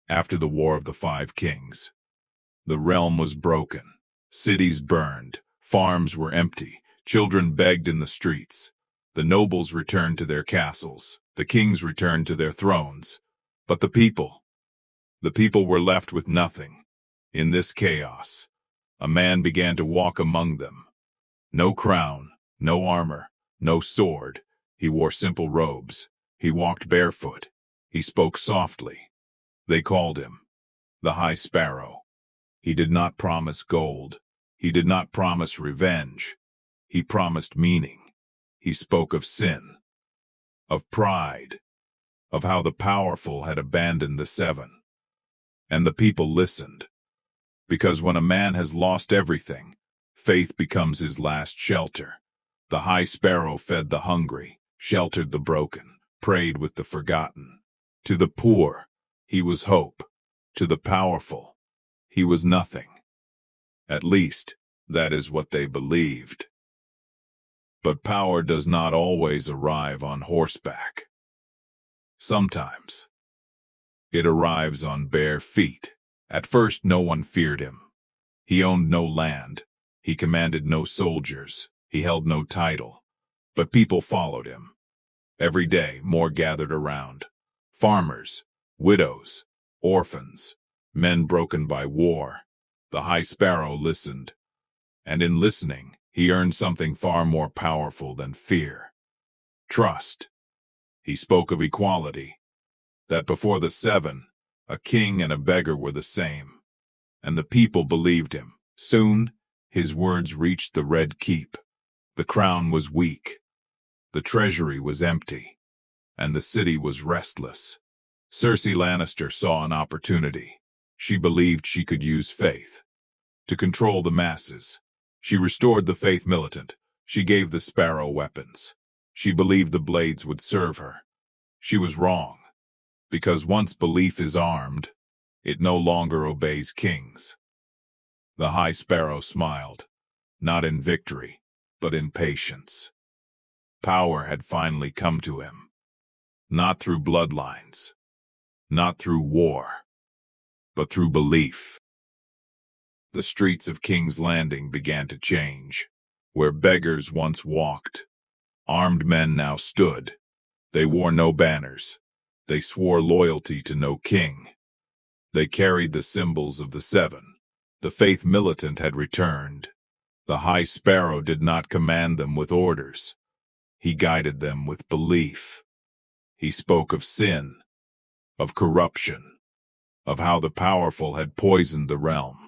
After the War of the Five Kings, the realm was broken. Cities burned, farms were empty, children begged in the streets. The nobles returned to their castles, the kings returned to their thrones. But the people were left with nothing. In this chaos, a man began to walk among them. No crown, no armor, no sword. He wore simple robes. He walked barefoot. He spoke softly. They called him the High Sparrow. He did not promise gold. He did not promise revenge. He promised meaning. He spoke of sin, of pride, of how the powerful had abandoned the seven. And the people listened. Because when a man has lost everything, faith becomes his last shelter. The High Sparrow fed the hungry, sheltered the broken, prayed with the forgotten. To the poor, he was hope. To the powerful, he was nothing. At least, that is what they believed. But power does not always arrive on horseback. Sometimes, it arrives on bare feet. At first, no one feared him. He owned no land. He commanded no soldiers. He held no title. But people followed him. Every day, more gathered around. Farmers, widows, orphans, men broken by war. The High Sparrow listened. And in listening, he earned something far more powerful than fear. Trust. He spoke of equality. That before the seven, a king and a beggar were the same. And the people believed him. Soon, his words reached the Red Keep. The crown was weak. The treasury was empty. And the city was restless. Cersei Lannister saw an opportunity. She believed she could use faith to control the masses. She restored the Faith Militant. She gave the Sparrow weapons. She believed the blades would serve her. She was wrong, because once belief is armed, it no longer obeys kings. The High Sparrow smiled, not in victory, but in patience. Power had finally come to him, not through bloodlines, not through war, but through belief. The streets of King's Landing began to change. Where beggars once walked, armed men now stood. They wore no banners. They swore loyalty to no king. They carried the symbols of the seven. The Faith Militant had returned. The High Sparrow did not command them with orders. He guided them with belief. He spoke of sin, of corruption, of how the powerful had poisoned the realm.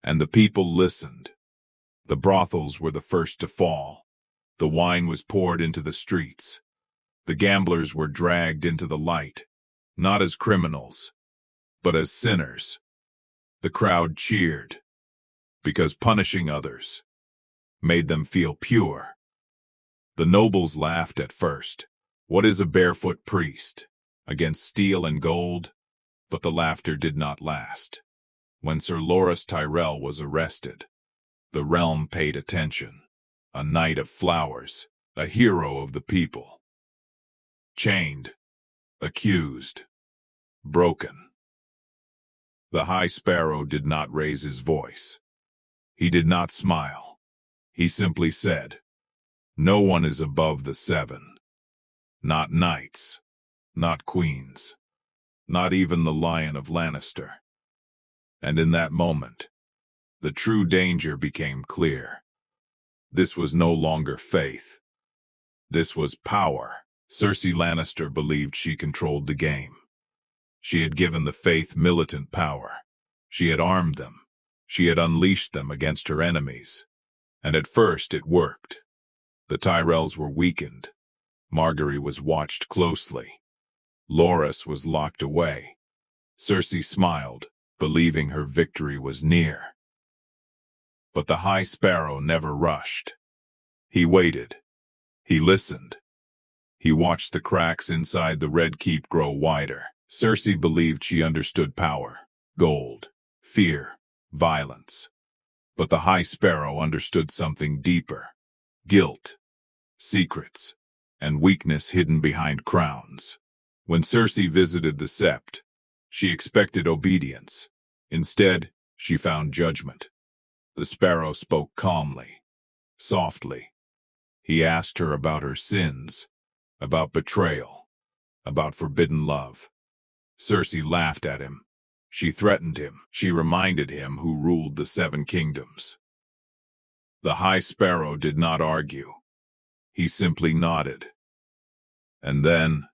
And the people listened. The brothels were the first to fall. The wine was poured into the streets. The gamblers were dragged into the light, not as criminals, but as sinners. The crowd cheered, because punishing others made them feel pure. The nobles laughed at first. What is a barefoot priest against steel and gold? But the laughter did not last. When Sir Loras Tyrell was arrested, the realm paid attention. A knight of flowers, a hero of the people. Chained, accused, broken. The High Sparrow did not raise his voice. He did not smile. He simply said, "No one is above the seven. Not knights, not queens, not even the Lion of Lannister." And in that moment, the true danger became clear. This was no longer faith. This was power. Cersei Lannister believed she controlled the game. She had given the Faith Militant power. She had armed them. She had unleashed them against her enemies. And at first it worked. The Tyrells were weakened. Margaery was watched closely. Loras was locked away. Cersei smiled, believing her victory was near. But the High Sparrow never rushed. He waited. He listened. He watched the cracks inside the Red Keep grow wider. Cersei believed she understood power, gold, fear, violence. But the High Sparrow understood something deeper: guilt, secrets, and weakness hidden behind crowns. When Cersei visited the Sept, She expected obedience. Instead, she found judgment. The sparrow spoke calmly, softly. He asked her about her sins, about betrayal, about forbidden love. Cersei laughed at him. She threatened him. She reminded him who ruled the 7 kingdoms. The High Sparrow did not argue. He simply nodded. And then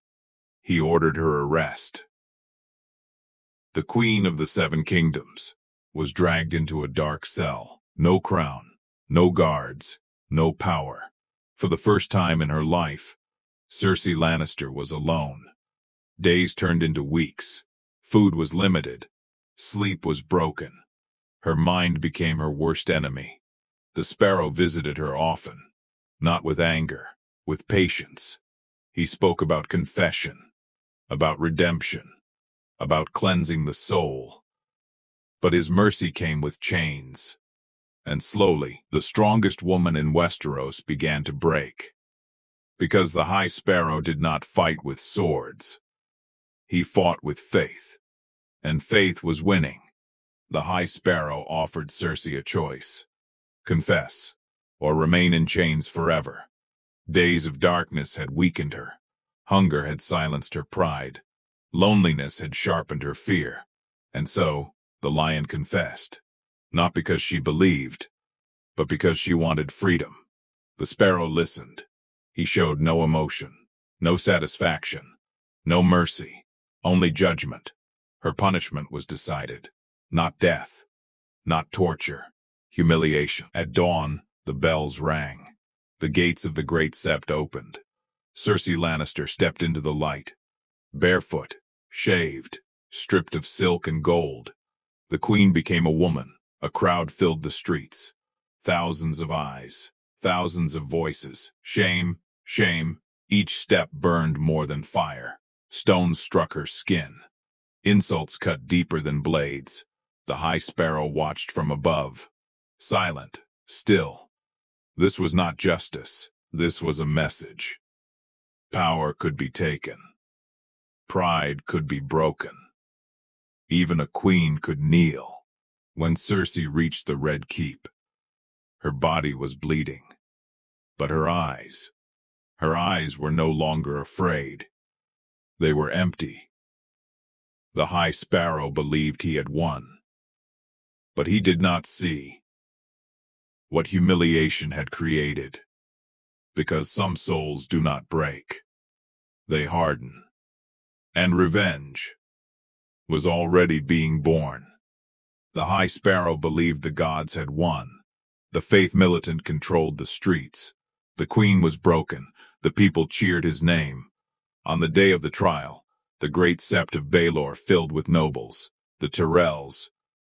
he ordered her arrest. The Queen of the 7 Kingdoms was dragged into a dark cell. No crown, no guards, no power. For the first time in her life, Cersei Lannister was alone. Days turned into weeks. Food was limited. Sleep was broken. Her mind became her worst enemy. The sparrow visited her often, not with anger, with patience. He spoke about confession, about redemption, about cleansing the soul. But his mercy came with chains. And slowly, the strongest woman in Westeros began to break. Because the High Sparrow did not fight with swords. He fought with faith. And faith was winning. The High Sparrow offered Cersei a choice. Confess, or remain in chains forever. Days of darkness had weakened her. Hunger had silenced her pride. Loneliness had sharpened her fear. And so, the lion confessed. Not because she believed, but because she wanted freedom. The sparrow listened. He showed no emotion, no satisfaction, no mercy, only judgment. Her punishment was decided. Not death, not torture, humiliation. At dawn, the bells rang. The gates of the Great Sept opened. Cersei Lannister stepped into the light. Barefoot, shaved, stripped of silk and gold. The queen became a woman. A crowd filled the streets. Thousands of eyes, thousands of voices. Shame, shame. Each step burned more than fire. Stones struck her skin. Insults cut deeper than blades. The High Sparrow watched from above. Silent, still. This was not justice. This was a message. Power could be taken. Pride could be broken. Even a queen could kneel. When Cersei reached the Red Keep, her body was bleeding. But her eyes were no longer afraid. They were empty. The High Sparrow believed he had won. But he did not see what humiliation had created. Because some souls do not break. They harden. And revenge was already being born. The High Sparrow believed the gods had won. The Faith Militant controlled the streets. The queen was broken. The people cheered his name. On the day of the trial, the Great Sept of Baelor filled with nobles, the Tyrells,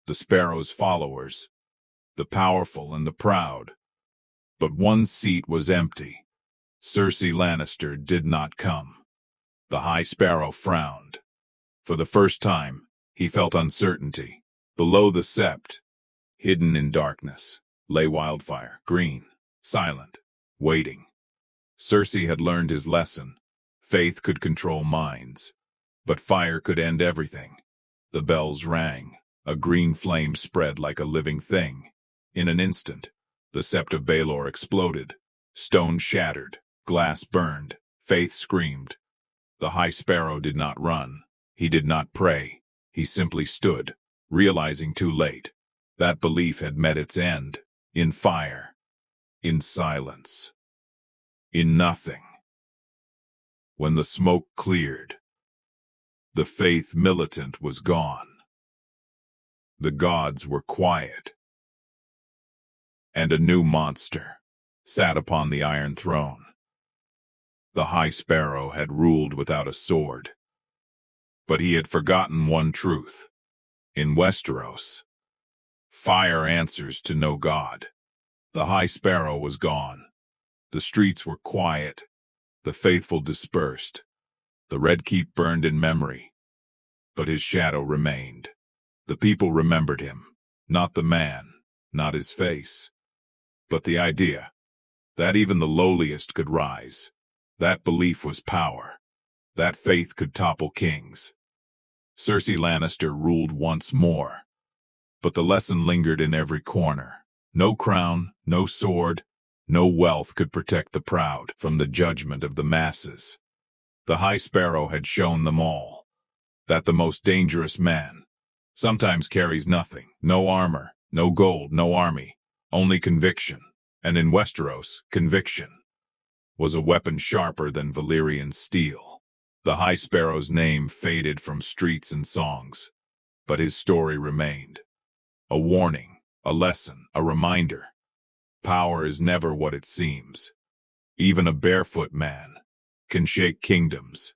the Sparrow's followers, the powerful and the proud. But one seat was empty. Cersei Lannister did not come. The High Sparrow frowned. For the first time, he felt uncertainty. Below the sept, hidden in darkness, lay Wildfire, green, silent, waiting. Cersei had learned his lesson. Faith could control minds, but fire could end everything. The bells rang. A green flame spread like a living thing. In an instant, the Sept of Baelor exploded. Stone shattered, glass burned, Faith screamed. The High Sparrow did not run. He did not pray. He simply stood. Realizing too late, that belief had met its end, in fire, in silence, in nothing. When the smoke cleared, the Faith Militant was gone. The gods were quiet. And a new monster sat upon the Iron Throne. The High Sparrow had ruled without a sword. But he had forgotten one truth. In Westeros, fire answers to no god. The High Sparrow was gone. The streets were quiet. The faithful dispersed. The Red Keep burned in memory. But his shadow remained. The people remembered him. Not the man, not his face. But the idea that even the lowliest could rise. That belief was power. That faith could topple kings. Cersei Lannister ruled once more. But the lesson lingered in every corner. No crown, no sword, no wealth could protect the proud from the judgment of the masses. The High Sparrow had shown them all that the most dangerous man sometimes carries nothing, no armor, no gold, no army, only conviction. And in Westeros, conviction was a weapon sharper than Valyrian steel. The High Sparrow's name faded from streets and songs, but his story remained. A warning, a lesson, a reminder. Power is never what it seems. Even a barefoot man can shake kingdoms.